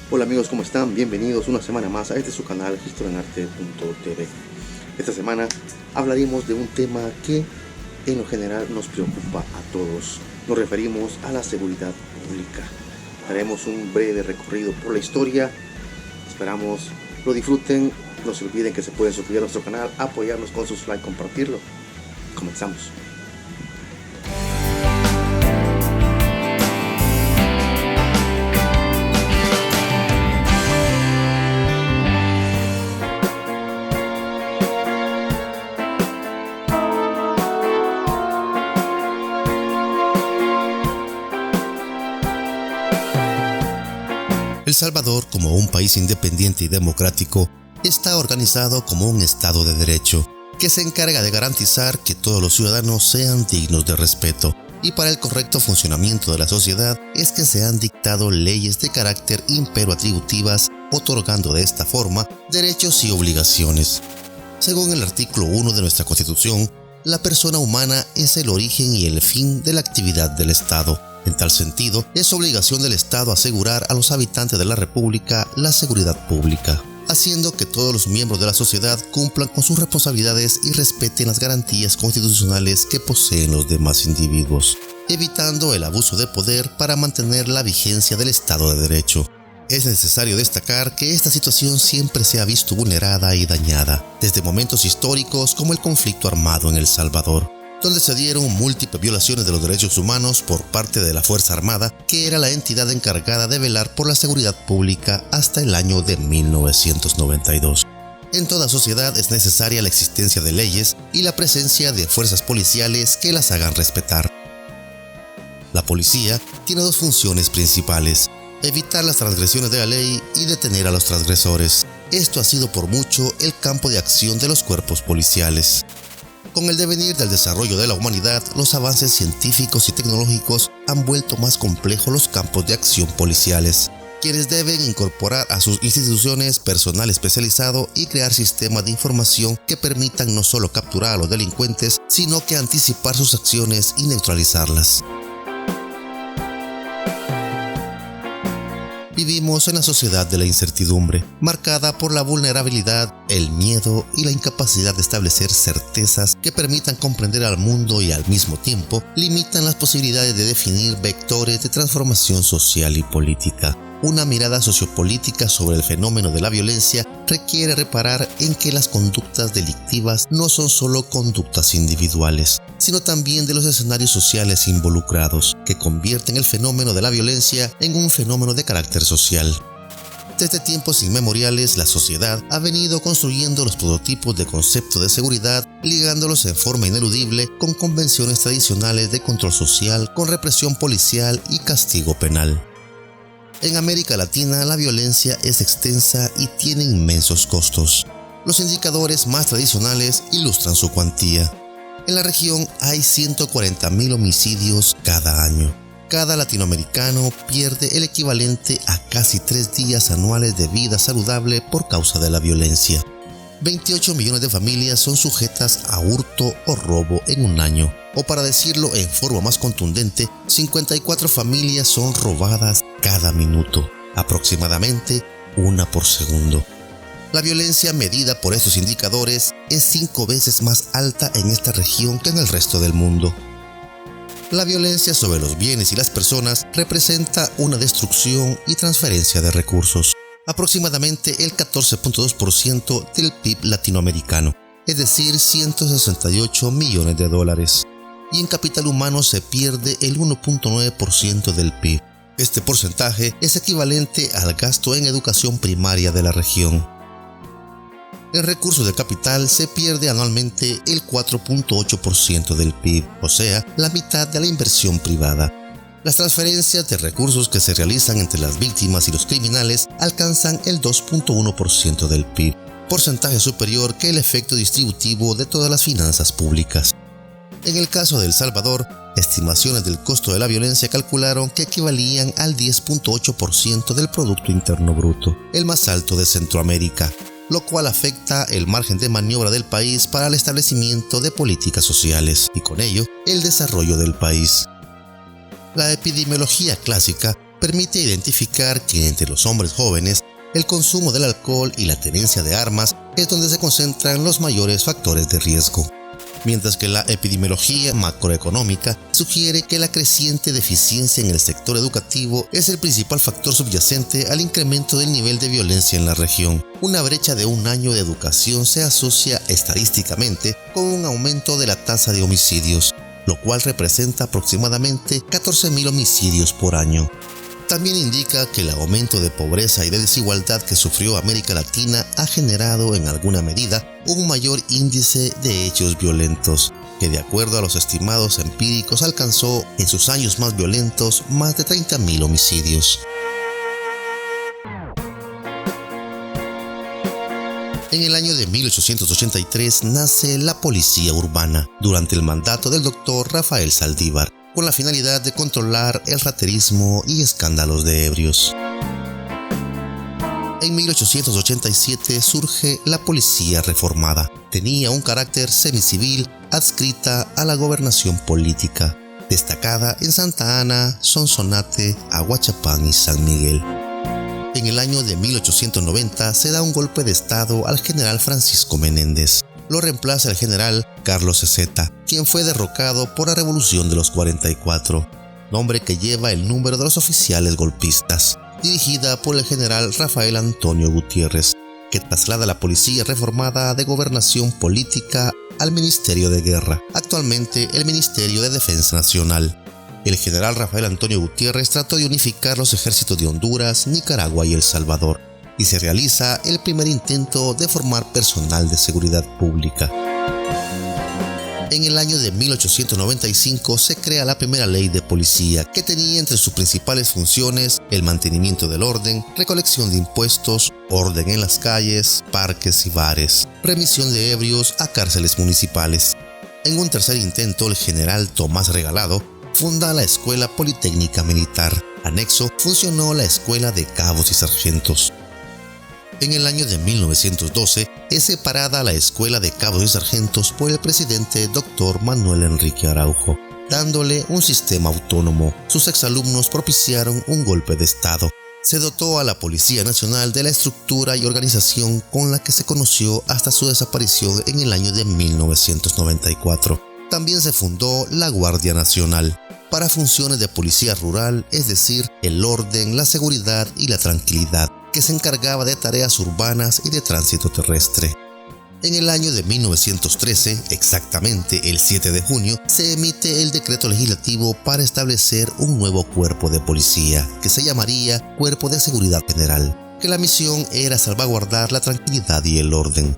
Hola amigos, ¿cómo están? Bienvenidos una semana más a este su canal historianarte.tv. Esta semana hablaremos de un tema que en lo general nos preocupa a todos. Nos referimos a la seguridad pública. Haremos un breve recorrido por la historia. Esperamos lo disfruten. No se olviden que se pueden suscribir a nuestro canal, apoyarnos con sus likes, compartirlo. Comenzamos. El Salvador, como un país independiente y democrático, está organizado como un Estado de Derecho, que se encarga de garantizar que todos los ciudadanos sean dignos de respeto, y para el correcto funcionamiento de la sociedad es que se han dictado leyes de carácter imperoatributivas, otorgando de esta forma derechos y obligaciones. Según el artículo 1 de nuestra Constitución, la persona humana es el origen y el fin de la actividad del Estado. En tal sentido, es obligación del Estado asegurar a los habitantes de la República la seguridad pública, haciendo que todos los miembros de la sociedad cumplan con sus responsabilidades y respeten las garantías constitucionales que poseen los demás individuos, evitando el abuso de poder para mantener la vigencia del Estado de Derecho. Es necesario destacar que esta situación siempre se ha visto vulnerada y dañada, desde momentos históricos como el conflicto armado en El Salvador, donde se dieron múltiples violaciones de los derechos humanos por parte de la Fuerza Armada, que era la entidad encargada de velar por la seguridad pública hasta el año de 1992. En toda sociedad es necesaria la existencia de leyes y la presencia de fuerzas policiales que las hagan respetar. La policía tiene dos funciones principales: evitar las transgresiones de la ley y detener a los transgresores. Esto ha sido por mucho el campo de acción de los cuerpos policiales. Con el devenir del desarrollo de la humanidad, los avances científicos y tecnológicos han vuelto más complejos los campos de acción policiales, quienes deben incorporar a sus instituciones personal especializado y crear sistemas de información que permitan no solo capturar a los delincuentes, sino que anticipar sus acciones y neutralizarlas. Vivimos en la sociedad de la incertidumbre, marcada por la vulnerabilidad, el miedo y la incapacidad de establecer certezas que permitan comprender al mundo y al mismo tiempo limitan las posibilidades de definir vectores de transformación social y política. Una mirada sociopolítica sobre el fenómeno de la violencia requiere reparar en que las conductas delictivas no son solo conductas individuales, sino también de los escenarios sociales involucrados, que convierten el fenómeno de la violencia en un fenómeno de carácter social. Desde tiempos inmemoriales, la sociedad ha venido construyendo los prototipos de concepto de seguridad, ligándolos en forma ineludible con convenciones tradicionales de control social, con represión policial y castigo penal. En América Latina, la violencia es extensa y tiene inmensos costos. Los indicadores más tradicionales ilustran su cuantía. En la región hay 140.000 homicidios cada año. Cada latinoamericano pierde el equivalente a casi 3 días anuales de vida saludable por causa de la violencia. 28 millones de familias son sujetas a hurto o robo en un año. O para decirlo en forma más contundente, 54 familias son robadas cada minuto, aproximadamente una por segundo. La violencia medida por estos indicadores es 5 veces más alta en esta región que en el resto del mundo. La violencia sobre los bienes y las personas representa una destrucción y transferencia de recursos, aproximadamente el 14.2% del PIB latinoamericano, es decir, 168 millones de dólares. Y en capital humano se pierde el 1.9% del PIB. Este porcentaje es equivalente al gasto en educación primaria de la región. En recursos de capital se pierde anualmente el 4.8% del PIB, o sea, la mitad de la inversión privada. Las transferencias de recursos que se realizan entre las víctimas y los criminales alcanzan el 2.1% del PIB, porcentaje superior que el efecto distributivo de todas las finanzas públicas. En el caso de El Salvador, estimaciones del costo de la violencia calcularon que equivalían al 10.8% del Producto Interno Bruto, el más alto de Centroamérica, lo cual afecta el margen de maniobra del país para el establecimiento de políticas sociales y con ello el desarrollo del país. La epidemiología clásica permite identificar que entre los hombres jóvenes el consumo del alcohol y la tenencia de armas es donde se concentran los mayores factores de riesgo. Mientras que la epidemiología macroeconómica sugiere que la creciente deficiencia en el sector educativo es el principal factor subyacente al incremento del nivel de violencia en la región. Una brecha de un año de educación se asocia estadísticamente con un aumento de la tasa de homicidios, lo cual representa aproximadamente 14.000 homicidios por año. También indica que el aumento de pobreza y de desigualdad que sufrió América Latina ha generado en alguna medida un mayor índice de hechos violentos, que de acuerdo a los estimados empíricos alcanzó en sus años más violentos más de 30.000 homicidios. En el año de 1883 nace la Policía Urbana, durante el mandato del doctor Rafael Saldívar, con la finalidad de controlar el raterismo y escándalos de ebrios. En 1887 surge la Policía Reformada. Tenía un carácter semicivil, adscrita a la gobernación política, destacada en Santa Ana, Sonsonate, Aguachapán y San Miguel. En el año de 1890 se da un golpe de estado al general Francisco Menéndez. Lo reemplaza el general Carlos Ezeta, quien fue derrocado por la Revolución de los 44, nombre que lleva el número de los oficiales golpistas, dirigida por el general Rafael Antonio Gutiérrez, que traslada la Policía Reformada de Gobernación Política al Ministerio de Guerra, actualmente el Ministerio de Defensa Nacional. El general Rafael Antonio Gutiérrez trató de unificar los ejércitos de Honduras, Nicaragua y El Salvador, y se realiza el primer intento de formar personal de seguridad pública. En el año de 1895 se crea la primera ley de policía, que tenía entre sus principales funciones el mantenimiento del orden, recolección de impuestos, orden en las calles, parques y bares, remisión de ebrios a cárceles municipales. En un tercer intento, el general Tomás Regalado funda la Escuela Politécnica Militar. Anexo funcionó la Escuela de Cabos y Sargentos. En el año de 1912 es separada la Escuela de Cabos y Sargentos por el presidente Dr. Manuel Enrique Araujo, dándole un sistema autónomo. Sus exalumnos propiciaron un golpe de estado. Se dotó a la Policía Nacional de la estructura y organización con la que se conoció hasta su desaparición en el año de 1994. También se fundó la Guardia Nacional, para funciones de policía rural, es decir, el orden, la seguridad y la tranquilidad, que se encargaba de tareas urbanas y de tránsito terrestre. En el año de 1913, exactamente el 7 de junio, se emite el decreto legislativo para establecer un nuevo cuerpo de policía, que se llamaría Cuerpo de Seguridad General, que la misión era salvaguardar la tranquilidad y el orden.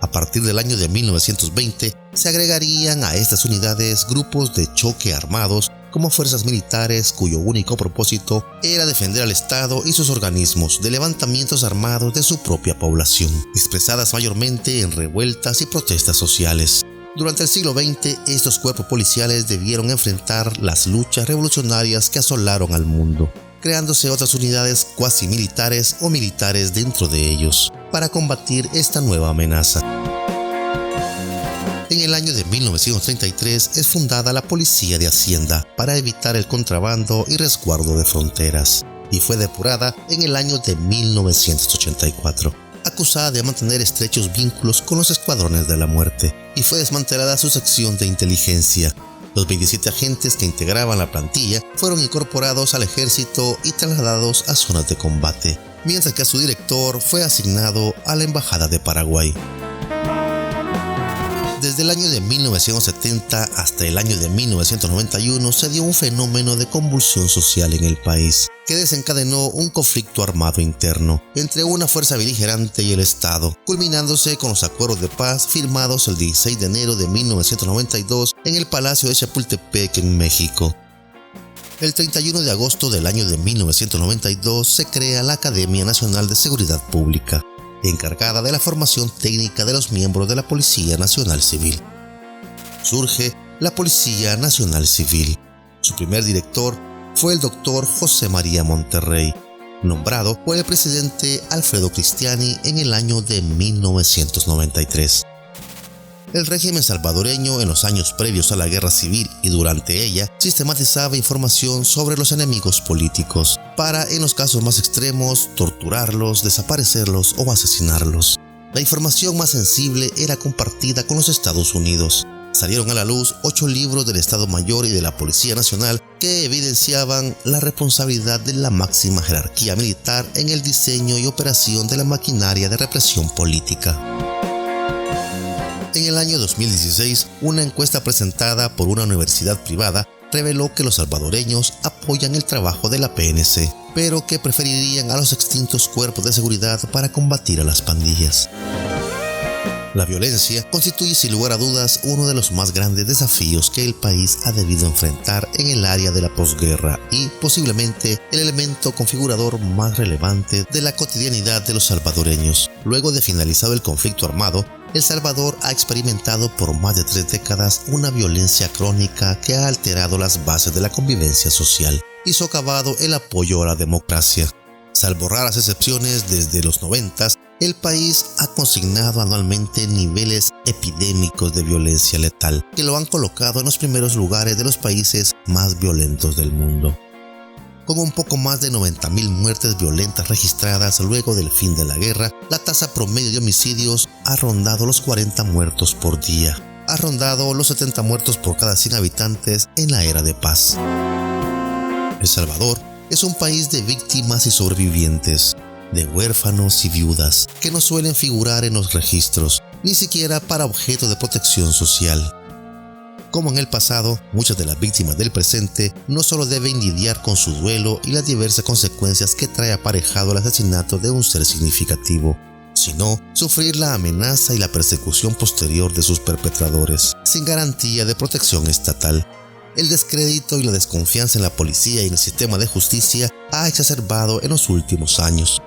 A partir del año de 1920, se agregarían a estas unidades grupos de choque armados como fuerzas militares cuyo único propósito era defender al Estado y sus organismos de levantamientos armados de su propia población, expresadas mayormente en revueltas y protestas sociales. Durante el siglo XX, estos cuerpos policiales debieron enfrentar las luchas revolucionarias que asolaron al mundo, creándose otras unidades cuasi militares o militares dentro de ellos, para combatir esta nueva amenaza. En el año de 1933 es fundada la Policía de Hacienda para evitar el contrabando y resguardo de fronteras, y fue depurada en el año de 1984, acusada de mantener estrechos vínculos con los escuadrones de la muerte, y fue desmantelada su sección de inteligencia. Los 27 agentes que integraban la plantilla fueron incorporados al ejército y trasladados a zonas de combate, mientras que a su director fue asignado a la Embajada de Paraguay. Desde el año de 1970 hasta el año de 1991 se dio un fenómeno de convulsión social en el país, que desencadenó un conflicto armado interno entre una fuerza beligerante y el Estado, culminándose con los acuerdos de paz firmados el 16 de enero de 1992 en el Palacio de Chapultepec, en México. El 31 de agosto del año de 1992 se crea la Academia Nacional de Seguridad Pública, encargada de la formación técnica de los miembros de la Policía Nacional Civil. Surge la Policía Nacional Civil. Su primer director fue el doctor José María Monterrey, nombrado por el presidente Alfredo Cristiani en el año de 1993. El régimen salvadoreño en los años previos a la guerra civil y durante ella sistematizaba información sobre los enemigos políticos para, en los casos más extremos, torturarlos, desaparecerlos o asesinarlos. La información más sensible era compartida con los Estados Unidos. Salieron a la luz 8 libros del Estado Mayor y de la Policía Nacional que evidenciaban la responsabilidad de la máxima jerarquía militar en el diseño y operación de la maquinaria de represión política. En el año 2016, una encuesta presentada por una universidad privada reveló que los salvadoreños apoyan el trabajo de la PNC, pero que preferirían a los extintos cuerpos de seguridad para combatir a las pandillas. La violencia constituye sin lugar a dudas uno de los más grandes desafíos que el país ha debido enfrentar en el área de la posguerra y posiblemente el elemento configurador más relevante de la cotidianidad de los salvadoreños. Luego de finalizado el conflicto armado, El Salvador ha experimentado por más de 3 décadas una violencia crónica que ha alterado las bases de la convivencia social y socavado el apoyo a la democracia. Salvo raras excepciones, desde los 90s, el país ha consignado anualmente niveles epidémicos de violencia letal que lo han colocado en los primeros lugares de los países más violentos del mundo. Con un poco más de 90.000 muertes violentas registradas luego del fin de la guerra, la tasa promedio de homicidios ha rondado los 40 muertos por día. Ha rondado los 70 muertos por cada 100 habitantes en la era de paz. El Salvador es un país de víctimas y sobrevivientes, de huérfanos y viudas, que no suelen figurar en los registros, ni siquiera para objeto de protección social. Como en el pasado, muchas de las víctimas del presente no solo deben lidiar con su duelo y las diversas consecuencias que trae aparejado el asesinato de un ser significativo, sino sufrir la amenaza y la persecución posterior de sus perpetradores, sin garantía de protección estatal. El descrédito y la desconfianza en la policía y en el sistema de justicia ha exacerbado en los últimos años.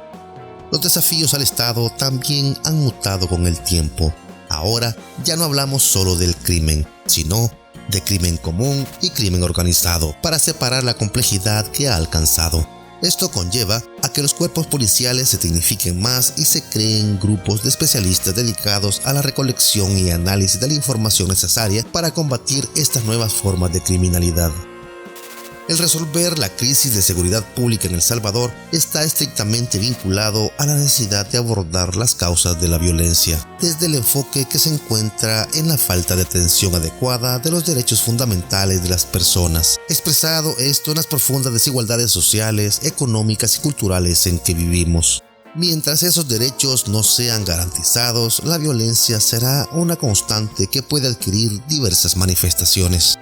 Los desafíos al Estado también han mutado con el tiempo. Ahora ya no hablamos solo del crimen, sino de crimen común y crimen organizado, para separar la complejidad que ha alcanzado. Esto conlleva a que los cuerpos policiales se tecnifiquen más y se creen grupos de especialistas dedicados a la recolección y análisis de la información necesaria para combatir estas nuevas formas de criminalidad. El resolver la crisis de seguridad pública en El Salvador está estrictamente vinculado a la necesidad de abordar las causas de la violencia, desde el enfoque que se encuentra en la falta de atención adecuada de los derechos fundamentales de las personas, expresado esto en las profundas desigualdades sociales, económicas y culturales en que vivimos. Mientras esos derechos no sean garantizados, la violencia será una constante que puede adquirir diversas manifestaciones.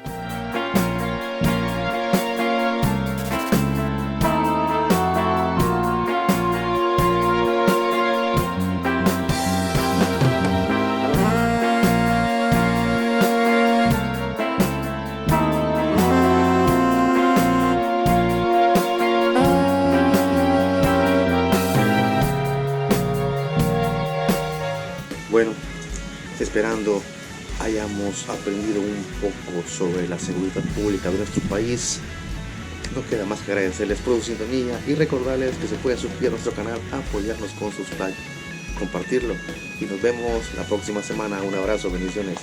Bueno, esperando hayamos aprendido un poco sobre la seguridad pública de nuestro país. No queda más que agradecerles por su sintonía y recordarles que se pueden suscribir a nuestro canal, apoyarnos con sus likes, compartirlo y nos vemos la próxima semana. Un abrazo, bendiciones.